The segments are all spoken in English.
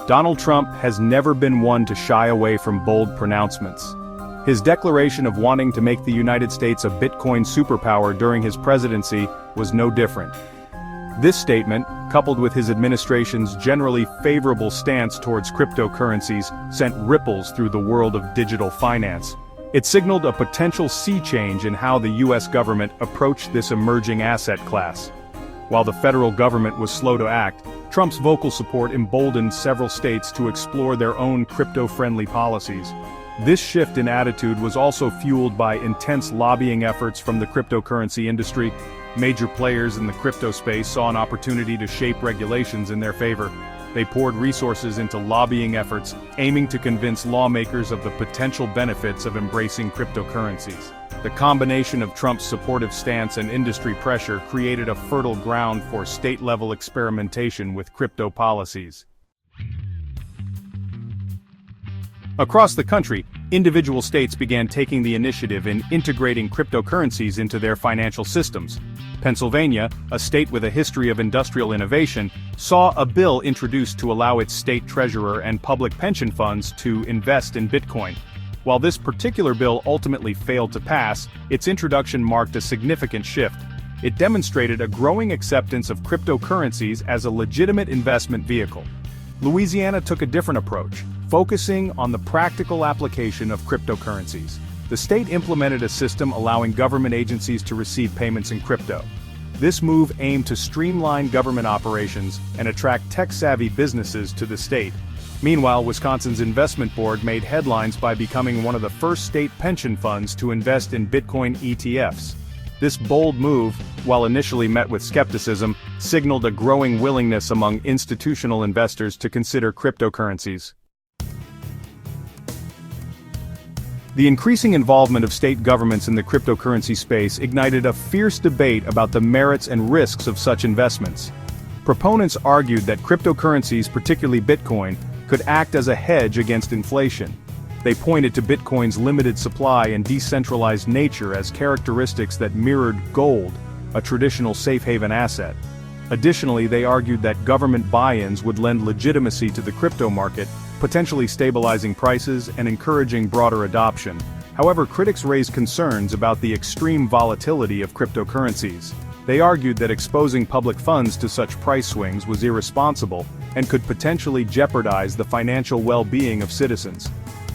Donald Trump has never been one to shy away from bold pronouncements. His declaration of wanting to make the United States a Bitcoin superpower during his presidency was no different. This statement, coupled with his administration's generally favorable stance towards cryptocurrencies, sent ripples through the world of digital finance. It signaled a potential sea change in how the U.S. government approached this emerging asset class. While the federal government was slow to act, Trump's vocal support emboldened several states to explore their own crypto-friendly policies. This shift in attitude was also fueled by intense lobbying efforts from the cryptocurrency industry. Major players in the crypto space saw an opportunity to shape regulations in their favor. They poured resources into lobbying efforts, aiming to convince lawmakers of the potential benefits of embracing cryptocurrencies. The combination of Trump's supportive stance and industry pressure created a fertile ground for state-level experimentation with crypto policies. Across the country, individual states began taking the initiative in integrating cryptocurrencies into their financial systems. Pennsylvania, a state with a history of industrial innovation, saw a bill introduced to allow its state treasurer and public pension funds to invest in Bitcoin. While this particular bill ultimately failed to pass, its introduction marked a significant shift. It demonstrated a growing acceptance of cryptocurrencies as a legitimate investment vehicle. Louisiana took a different approach, focusing on the practical application of cryptocurrencies. The state implemented a system allowing government agencies to receive payments in crypto. This move aimed to streamline government operations and attract tech-savvy businesses to the state. Meanwhile, Wisconsin's investment board made headlines by becoming one of the first state pension funds to invest in Bitcoin ETFs. This bold move, while initially met with skepticism, signaled a growing willingness among institutional investors to consider cryptocurrencies. The increasing involvement of state governments in the cryptocurrency space ignited a fierce debate about the merits and risks of such investments. Proponents argued that cryptocurrencies, particularly Bitcoin, could act as a hedge against inflation. They pointed to Bitcoin's limited supply and decentralized nature as characteristics that mirrored gold, a traditional safe haven asset. Additionally, they argued that government buy-ins would lend legitimacy to the crypto market, potentially stabilizing prices and encouraging broader adoption. However, critics raised concerns about the extreme volatility of cryptocurrencies. They argued that exposing public funds to such price swings was irresponsible and could potentially jeopardize the financial well-being of citizens.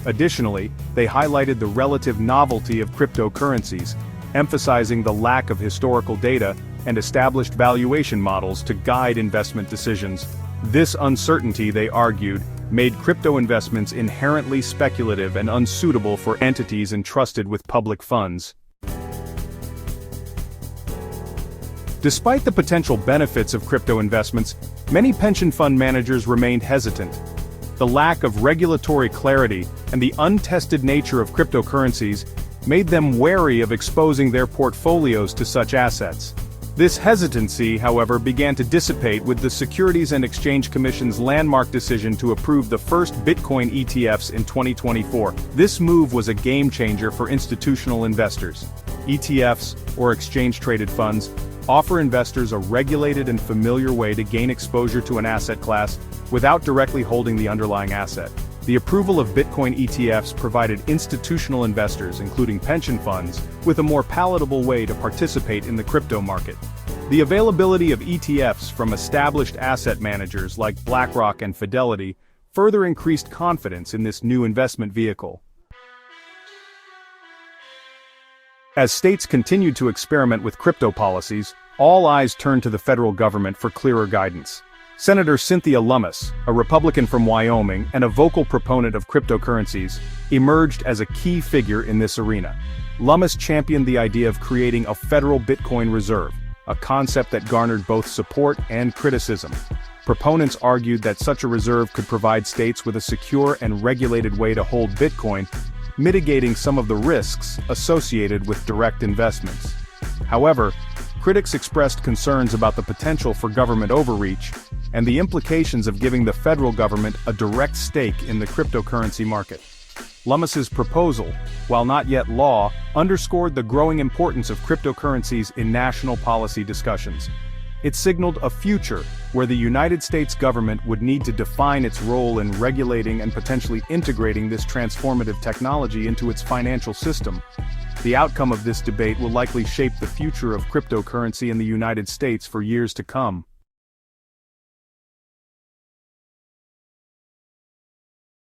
Additionally, they highlighted the relative novelty of cryptocurrencies, emphasizing the lack of historical data and established valuation models to guide investment decisions. This uncertainty, they argued, made crypto investments inherently speculative and unsuitable for entities entrusted with public funds. Despite the potential benefits of crypto investments, many pension fund managers remained hesitant. The lack of regulatory clarity and the untested nature of cryptocurrencies made them wary of exposing their portfolios to such assets. This hesitancy, however, began to dissipate with the Securities and Exchange Commission's landmark decision to approve the first Bitcoin ETFs in 2024. This move was a game-changer for institutional investors. ETFs, or exchange-traded funds, offer investors a regulated and familiar way to gain exposure to an asset class without directly holding the underlying asset. The approval of Bitcoin ETFs provided institutional investors, including pension funds, with a more palatable way to participate in the crypto market. The availability of ETFs from established asset managers like BlackRock and Fidelity further increased confidence in this new investment vehicle. As states continued to experiment with crypto policies, all eyes turned to the federal government for clearer guidance. Senator Cynthia Lummis, a Republican from Wyoming and a vocal proponent of cryptocurrencies, emerged as a key figure in this arena. Lummis championed the idea of creating a federal Bitcoin reserve, a concept that garnered both support and criticism. Proponents argued that such a reserve could provide states with a secure and regulated way to hold Bitcoin, mitigating some of the risks associated with direct investments. However, critics expressed concerns about the potential for government overreach and the implications of giving the federal government a direct stake in the cryptocurrency market. Lummis's proposal, while not yet law, underscored the growing importance of cryptocurrencies in national policy discussions. It signaled a future where the United States government would need to define its role in regulating and potentially integrating this transformative technology into its financial system. The outcome of this debate will likely shape the future of cryptocurrency in the United States for years to come.